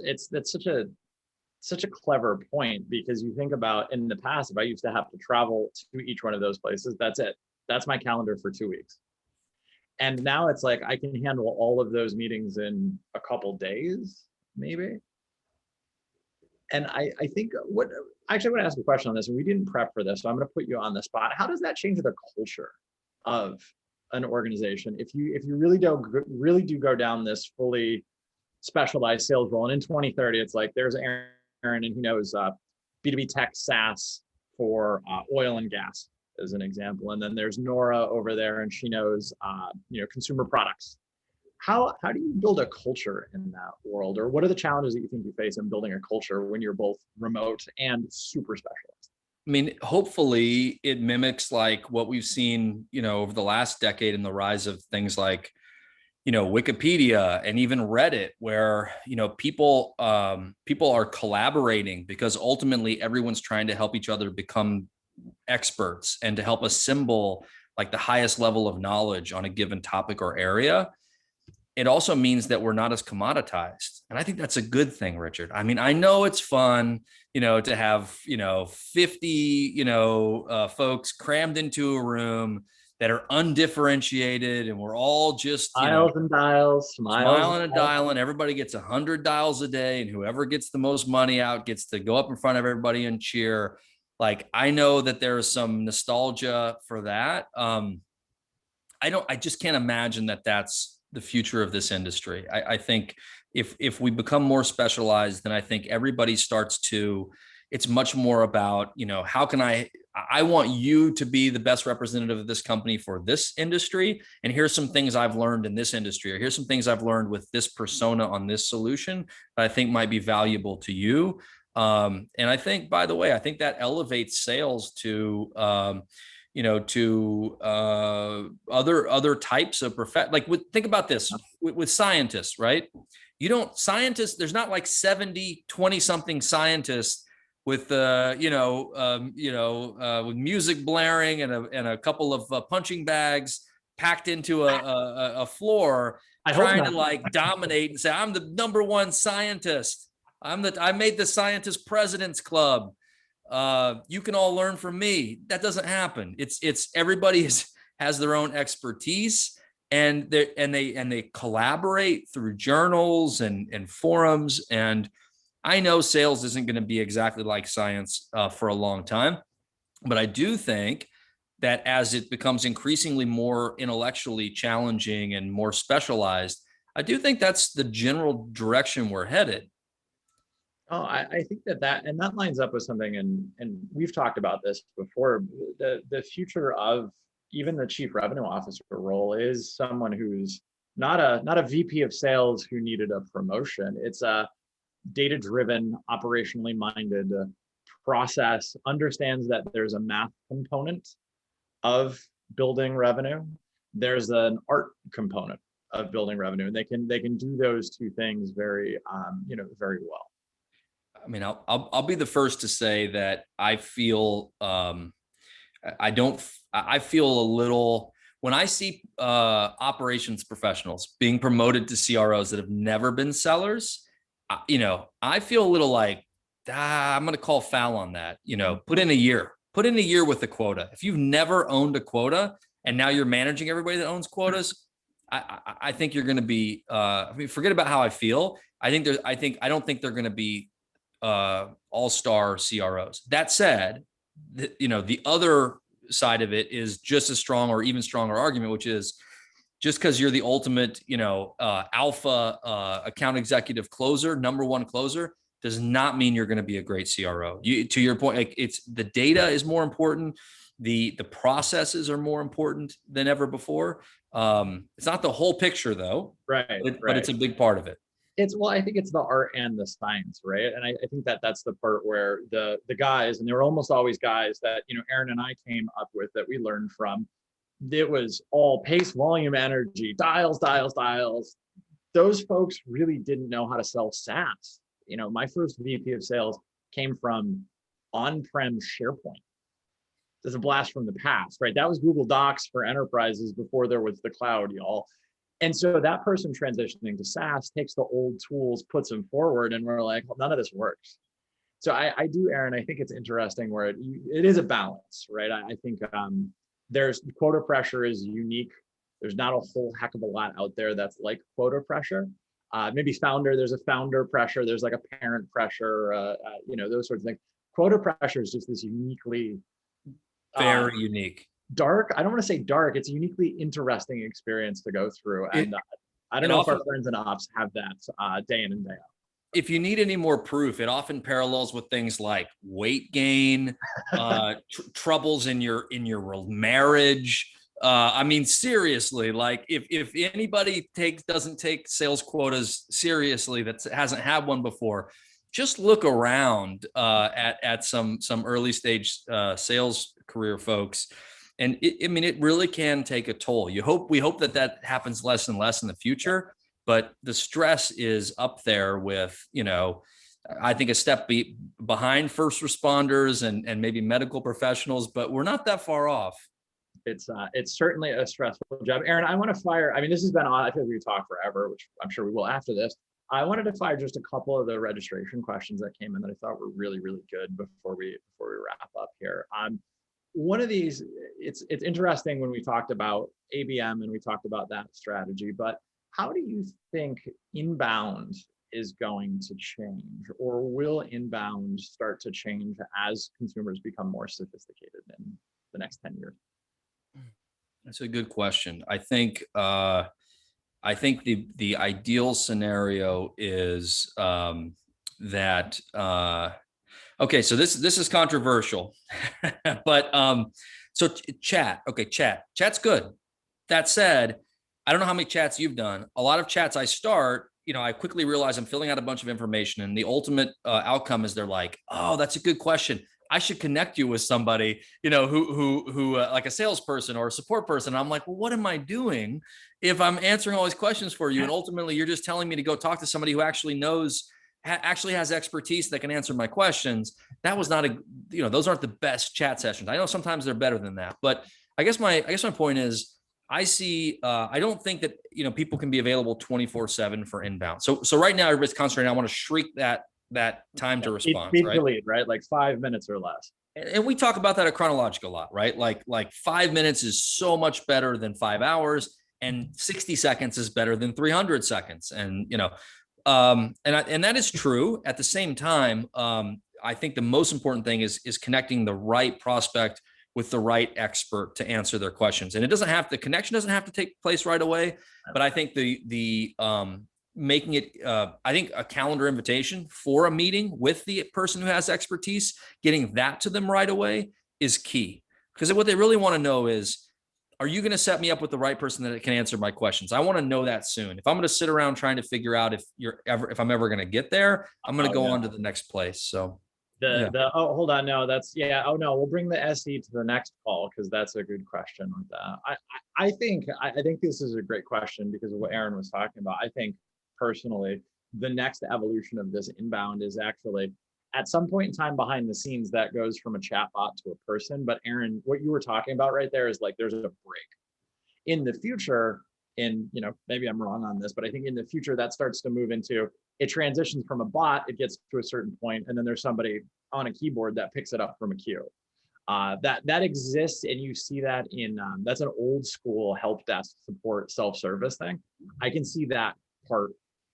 such a clever point, because you think about, in the past, if I used to have to travel to each one of those places, that's it. That's my calendar for 2 weeks. And now it's like I can handle all of those meetings in a couple days, maybe. And I think I want to ask a question on this, and we didn't prep for this, so I'm going to put you on the spot. How does that change the culture of an organization if you really do go down this fully specialized sales role? And in 2030, it's like there's Aaron, and he knows B2B tech SaaS for oil and gas as an example, and then there's Nora over there, and she knows consumer products. How do you build a culture in that world, or what are the challenges that you think you face in building a culture when you're both remote and super specialized? I mean, hopefully it mimics like what we've seen, over the last decade in the rise of things like Wikipedia and even Reddit, where people are collaborating because ultimately everyone's trying to help each other become experts and to help assemble like the highest level of knowledge on a given topic or area. It also means that we're not as commoditized, and I think that's a good thing, Richard. I mean, I know it's fun to have 50 folks crammed into a room that are undifferentiated, and we're all just smiling and dialing. Everybody gets 100 dials a day, and whoever gets the most money out gets to go up in front of everybody and cheer. Like, I know that there is some nostalgia for that. I just can't imagine that that's the future of this industry. I think if we become more specialized, then I think everybody starts to It's much more about, how can I want you to be the best representative of this company for this industry. And here's some things I've learned in this industry, or here's some things I've learned with this persona on this solution that I think might be valuable to you. And I think, by the way, I think that elevates sales to, other types of think about this with scientists, right? There's not like 70, 20 something scientists with with music blaring and a couple of punching bags packed into a floor, trying to like dominate and say, I'm the number one scientist. I made the scientist president's club. You can all learn from me. That doesn't happen. It's everybody has their own expertise, and they collaborate through journals and forums. And I know sales isn't going to be exactly like science for a long time, but I do think that as it becomes increasingly more intellectually challenging and more specialized, I do think that's the general direction we're headed. Oh, I think that lines up with something, and we've talked about this before. The future of even the chief revenue officer role is someone who's not a VP of sales who needed a promotion. It's a data-driven, operationally minded process, understands that there's a math component of building revenue. There's an art component of building revenue, and they can do those two things very very well. I mean, I'll be the first to say that I feel I feel a little when I see operations professionals being promoted to CROs that have never been sellers. I feel a little like, I'm going to call foul on that. Put in a year with a quota. If you've never owned a quota and now you're managing everybody that owns quotas, I think you're going to be, forget about how I feel. I don't think they're going to be all-star CROs. That said, the other side of it is just as strong or even stronger argument, which is just because you're the ultimate, alpha account executive closer, number one closer, does not mean you're going to be a great CRO. To your point, like the data is more important. The processes are more important than ever before. It's not the whole picture though, right? But it's a big part of it. I think it's the art and the science, right? And I think that's the part where the guys, and they were almost always guys that, Aaron and I came up with, that we learned from. It was all pace, volume, energy, dials. Those folks really didn't know how to sell SaaS. My first VP of sales came from on-prem SharePoint. There's a blast from the past, right? That was Google Docs for enterprises before there was the cloud, y'all. And so that person transitioning to SaaS takes the old tools, puts them forward, and we're like, well, none of this works. So I do, Aaron, I think it's interesting where it is a balance, right? I think there's quota pressure is unique. There's not a whole heck of a lot out there that's like quota pressure. Maybe there's a founder pressure. There's like a parent pressure, those sorts of things. Quota pressure is just this uniquely very unique. Dark. I don't want to say dark. It's a uniquely interesting experience to go through. And I don't know if our friends in ops have that day in and day out. If you need any more proof, it often parallels with things like weight gain, troubles in your marriage. I mean, seriously, like if anybody doesn't take sales quotas seriously, that hasn't had one before, just look around at some early stage sales career folks. And it really can take a toll. We hope that happens less and less in the future, but the stress is up there with, I think a step behind first responders and maybe medical professionals, but we're not that far off. It's certainly a stressful job. Aaron, I want to fire, this has been on, I feel like we talk forever, which I'm sure we will after this. I wanted to fire just a couple of the registration questions that came in that I thought were really, really good before we wrap up here. One of these, it's interesting when we talked about ABM and we talked about that strategy, but how do you think inbound is going to change, or will inbound start to change as consumers become more sophisticated in the next 10 years? That's a good question. I think the ideal scenario is that Okay, so this is controversial, but so chat. Okay, chat's good. That said, I don't know how many chats you've done. A lot of chats I start, I quickly realize I'm filling out a bunch of information, and the ultimate outcome is they're like, "Oh, that's a good question. I should connect you with somebody, who like a salesperson or a support person." And I'm like, "Well, what am I doing if I'm answering all these questions for you?" And ultimately, you're just telling me to go talk to somebody who actually knows, actually has expertise that can answer my questions. That was not those aren't the best chat sessions. I know sometimes they're better than that, but I guess my point is, I don't think that, people can be available 24/7 for inbound. So right now everybody's concentrating. I want to shrink that time to respond, Speed right? to lead, right? Like 5 minutes or less. And we talk about that at Kronologic a lot, right? Like 5 minutes is so much better than 5 hours, and 60 seconds is better than 300 seconds. And, and that is true. At the same time, I think the most important thing is connecting the right prospect with the right expert to answer their questions. And the connection doesn't have to take place right away, but I think the making it, I think a calendar invitation for a meeting with the person who has expertise, getting that to them right away is key. Because what they really want to know is, are you going to set me up with the right person that can answer my questions? I want to know that soon. If I'm going to sit around trying to figure out if I'm ever going to get there, I'm going to go on to the next place. So hold on, no, oh no, we'll bring the SE to the next call, because that's a good question with that. I think this is a great question because of what Aaron was talking about. I think personally, the next evolution of this inbound is actually at some point in time behind the scenes that goes from a chatbot to a person. But Aaron, what you were talking about right there is like there's a break in the future. Maybe I'm wrong on this, but I think in the future that starts to move into, it transitions from a bot, it gets to a certain point, and then there's somebody on a keyboard that picks it up from a queue. That exists, and you see that in that's an old school help desk support self-service thing. I can see that part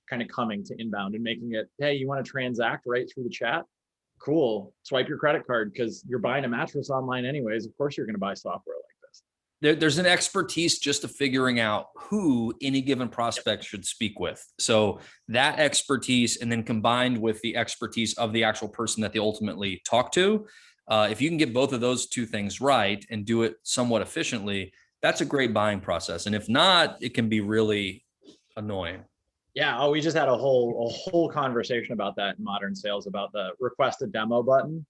kind of coming to inbound and making it, hey, you want to transact right through the chat? Cool, swipe your credit card because you're buying a mattress online anyways. Of course you're going to buy software like this. There's an expertise just to figuring out who any given prospect should speak with. So that expertise, and then combined with the expertise of the actual person that they ultimately talk to, if you can get both of those two things right and do it somewhat efficiently, that's a great buying process. And if not, it can be really annoying. Yeah. Oh, we just had a whole conversation about that in modern sales, about the request a demo button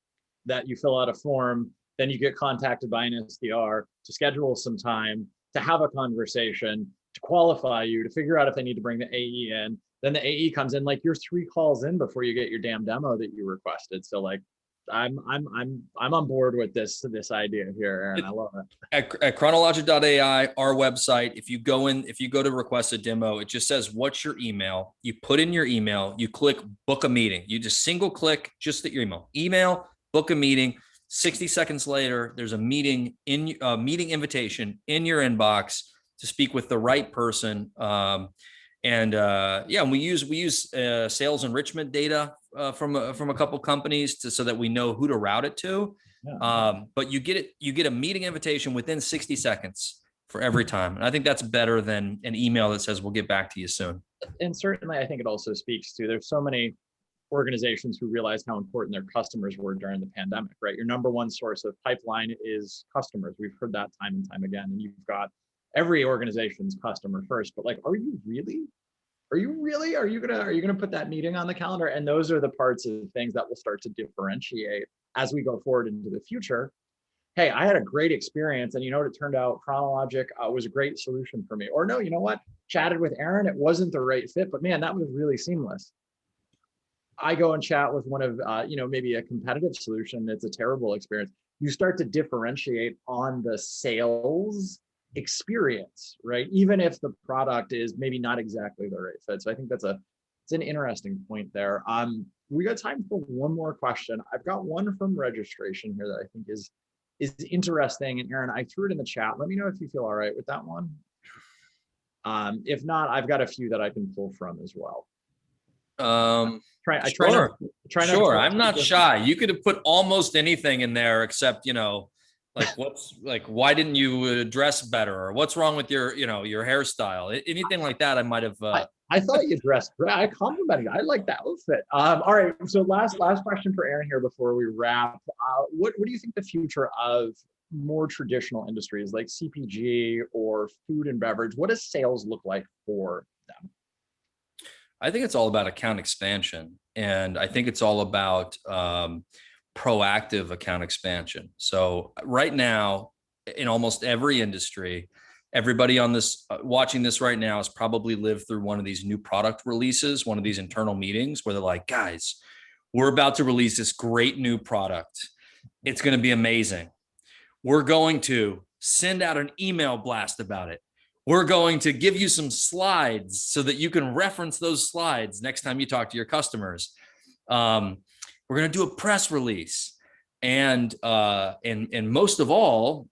that you fill out a form. Then you get contacted by an SDR to schedule some time, to have a conversation, to qualify you, to figure out if they need to bring the AE in. Then the AE comes in, like you're 3 calls in before you get your damn demo that you requested. So like, I'm on board with this idea here, Aaron. I love it. At Kronologic.ai, our website, if you go to request a demo, it just says, what's your email? You put in your email, you click book a meeting. You just single click just the email, book a meeting. 60 seconds later, there's a meeting invitation in your inbox to speak with the right person. And we use sales enrichment data from a couple companies so that we know who to route it to. Yeah. But you get a meeting invitation within 60 seconds for every time. And I think that's better than an email that says, we'll get back to you soon. And certainly I think it also speaks to, there's so many organizations who realized how important their customers were during the pandemic, right? Your number one source of pipeline is customers. We've heard that time and time again. And you've got every organization's customer first, but like, are you gonna put that meeting on the calendar? And those are the parts of things that will start to differentiate as we go forward into the future. Hey, I had a great experience, and it turned out Kronologic was a great solution for me. Or no, you know what? Chatted with Aaron, it wasn't the right fit, but man, that was really seamless. I go and chat with one of, maybe a competitive solution. It's a terrible experience. You start to differentiate on the sales experience, right? Even if the product is maybe not exactly the right fit. So I think it's an interesting point there. We got time for one more question. I've got one from registration here that I think is interesting. And Aaron, I threw it in the chat. Let me know if you feel all right with that one. If not, I've got a few that I can pull from as well. Sure. I'm not shy. You could have put almost anything in there except, why didn't you dress better, or what's wrong with your hairstyle? Anything like that, I might have. I thought you dressed great. I complimented you. I like the outfit. All right. So last question for Aaron here before we wrap. What do you think the future of more traditional industries like CPG or food and beverage? What does sales look like for them? I think it's all about account expansion, and I think it's all about proactive account expansion. So right now, in almost every industry, everybody on this watching this right now has probably lived through one of these new product releases, one of these internal meetings where they're like, guys, we're about to release this great new product. It's going to be amazing. We're going to send out an email blast about it. We're going to give you some slides so that you can reference those slides next time you talk to your customers. We're going to do a press release, and most of all,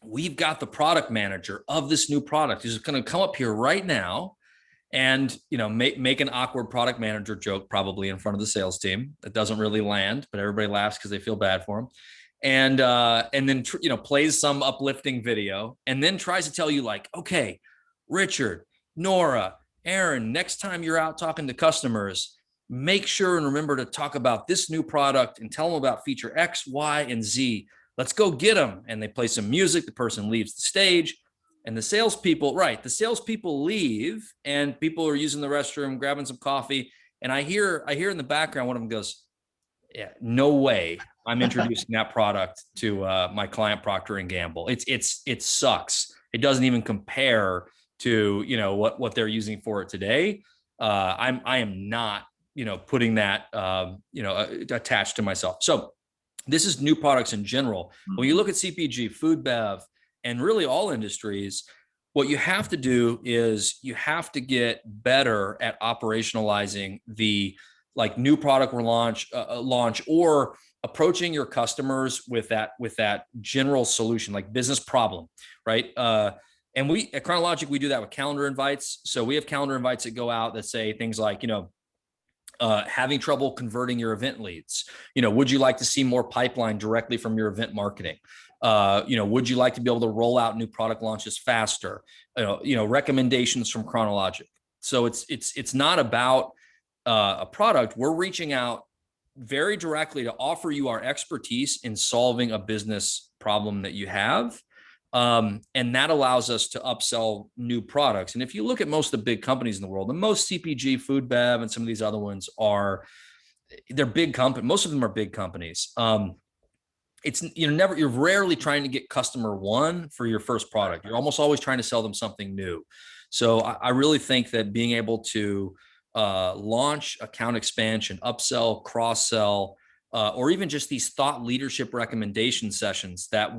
we've got the product manager of this new product who's going to come up here right now and make an awkward product manager joke probably in front of the sales team that doesn't really land, but everybody laughs because they feel bad for him. And then plays some uplifting video and then tries to tell you like, okay, Richard, Nora, Aaron, next time you're out talking to customers, make sure and remember to talk about this new product and tell them about feature X, Y, and Z. Let's go get them. And they play some music. The person leaves the stage, and the salespeople leave, and people are using the restroom, grabbing some coffee. And I hear in the background, one of them goes, yeah, no way I'm introducing that product to my client Procter and Gamble. It sucks. It doesn't even compare to what they're using for it today. I am not putting that attached to myself. So this is new products in general. When you look at CPG, food, bev, and really all industries, what you have to do is you have to get better at operationalizing the new product launch or approaching your customers with that general solution, like business problem, right? And we at Kronologic, we do that with calendar invites. So we have calendar invites that go out that say things like, having trouble converting your event leads. Would you like to see more pipeline directly from your event marketing? Would you like to be able to roll out new product launches faster? Recommendations from Kronologic. So it's not about a product. We're reaching out very directly to offer you our expertise in solving a business problem that you have. And that allows us to upsell new products. And if you look at most of the big companies in the world, the most CPG, food, bev, and some of these other ones they're big companies. Most of them are big companies. You're rarely trying to get customer one for your first product. You're almost always trying to sell them something new. So I really think that being able to launch account expansion, upsell, cross-sell, or even just these thought leadership recommendation sessions that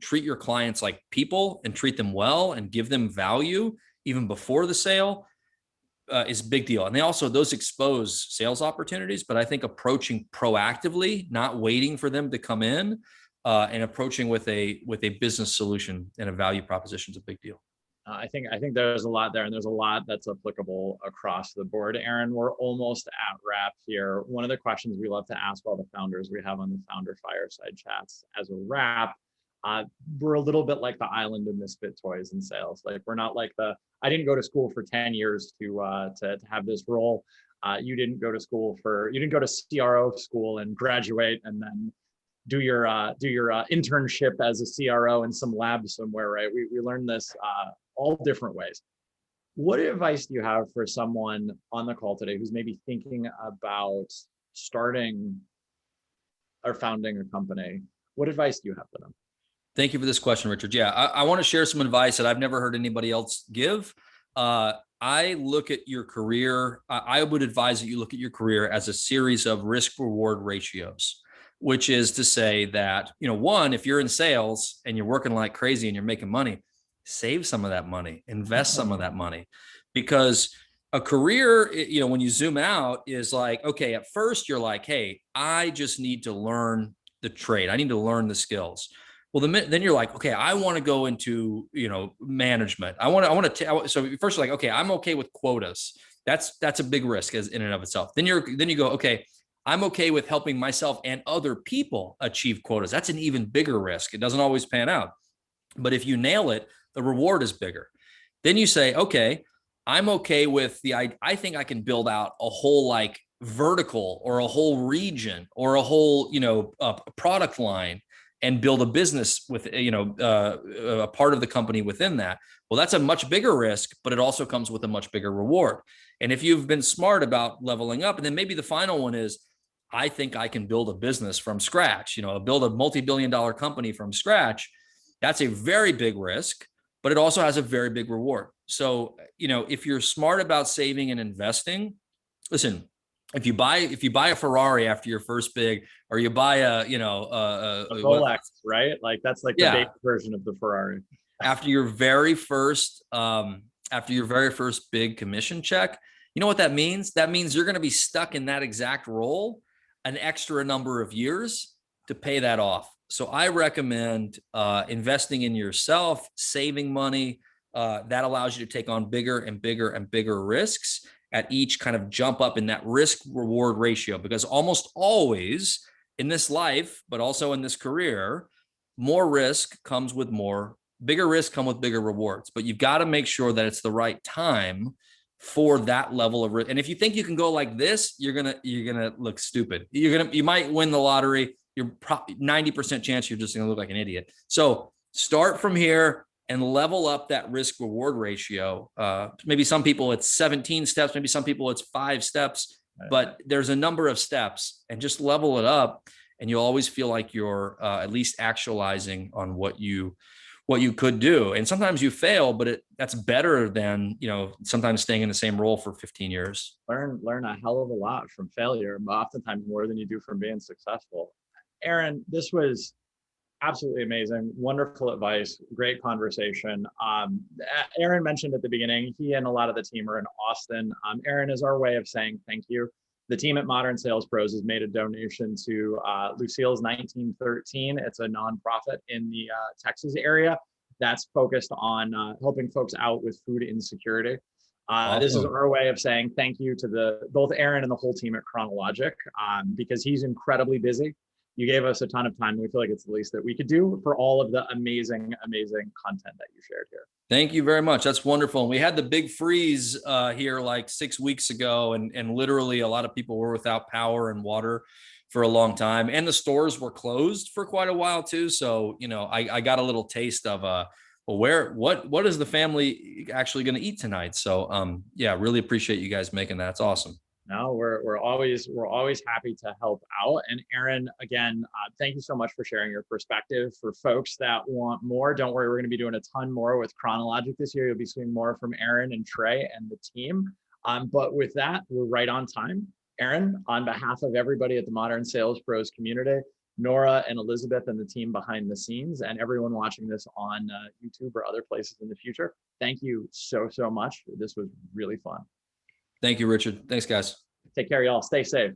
treat your clients like people and treat them well and give them value even before the sale is a big deal. And those expose sales opportunities, but I think approaching proactively, not waiting for them to come in, and approaching with a business solution and a value proposition is a big deal. I think there's a lot there, and there's a lot that's applicable across the board. Aaron, we're almost at wrap here. One of the questions we love to ask all the founders we have on the founder fireside chats as a wrap, we're a little bit like the island of misfit toys in sales. Like we're not like I didn't go to school for 10 years to have this role. You didn't go to CRO school and graduate and then do your internship as a CRO in some lab somewhere, right? We learned this all different ways. What advice do you have for someone on the call today who's maybe thinking about starting or founding a company? What advice do you have for them? Thank you for this question, Richard. Yeah, I want to share some advice that I've never heard anybody else give. I look at your career. I would advise that you look at your career as a series of risk-reward ratios, which is to say that, one, if you're in sales and you're working like crazy and you're making money, save some of that money, invest some of that money, because a career, when you zoom out, is like, okay, at first you're like, hey, I just need to learn the trade. I need to learn the skills. Well, then you're like, okay, I want to go into, management. So first you're like, okay, I'm okay with quotas. That's a big risk in and of itself. Then you go, okay, I'm okay with helping myself and other people achieve quotas. That's an even bigger risk. It doesn't always pan out. But if you nail it, the reward is bigger. Then you say, okay, I'm okay with I think I can build out a whole like vertical or a whole region or a whole, product line and build a business with, a part of the company within that. Well, that's a much bigger risk, but it also comes with a much bigger reward. And if you've been smart about leveling up, and then maybe the final one is, I think I can build a business from scratch, build a multi-billion-dollar company from scratch. That's a very big risk, but it also has a very big reward. So, if you're smart about saving and investing, listen, if you buy a Ferrari after your first big, or you buy a Rolex, right? Like that's like the base yeah, version of the Ferrari. after your very first big commission check, you know what that means? That means you're going to be stuck in that exact role an extra number of years to pay that off. So I recommend investing in yourself, saving money. That allows you to take on bigger and bigger and bigger risks at each kind of jump up in that risk reward ratio, because almost always in this life, but also in this career, more risk comes with bigger risks come with bigger rewards, but you've got to make sure that it's the right time for that level of risk. And if you think you can go like this, you're going to look stupid. You might win the lottery. You're probably 90% chance you're just going to look like an idiot. So start from here and level up that risk reward ratio. Maybe some people it's 17 steps, maybe some people it's 5 steps, but there's a number of steps, and just level it up. And you'll always feel like you're at least actualizing on what you could do. And sometimes you fail, but that's better than, sometimes staying in the same role for 15 years. Learn a hell of a lot from failure, oftentimes more than you do from being successful. Aaron, this was absolutely amazing. Wonderful advice. Great conversation. Aaron mentioned at the beginning, he and a lot of the team are in Austin. Aaron is our way of saying thank you. The team at Modern Sales Pros has made a donation to Lucille's 1913. It's a nonprofit in the Texas area that's focused on helping folks out with food insecurity. Awesome. This is our way of saying thank you to both Aaron and the whole team at Kronologic, because he's incredibly busy. You gave us a ton of time. We feel like it's the least that we could do for all of the amazing, amazing content that you shared here. Thank you very much. That's wonderful. And we had the big freeze here like 6 weeks ago, and literally a lot of people were without power and water for a long time, and the stores were closed for quite a while too. So, I got a little taste of what is the family actually going to eat tonight? So, yeah, really appreciate you guys making that. It's awesome. No, we're always happy to help out. And Aaron, again, thank you so much for sharing your perspective. For folks that want more, don't worry, we're going to be doing a ton more with Kronologic this year. You'll be seeing more from Aaron and Trey and the team. But with that, we're right on time. Aaron, on behalf of everybody at the Modern Sales Pros community, Nora and Elizabeth and the team behind the scenes, and everyone watching this on YouTube or other places in the future, thank you so much. This was really fun. Thank you, Richard. Thanks, guys. Take care, y'all. Stay safe.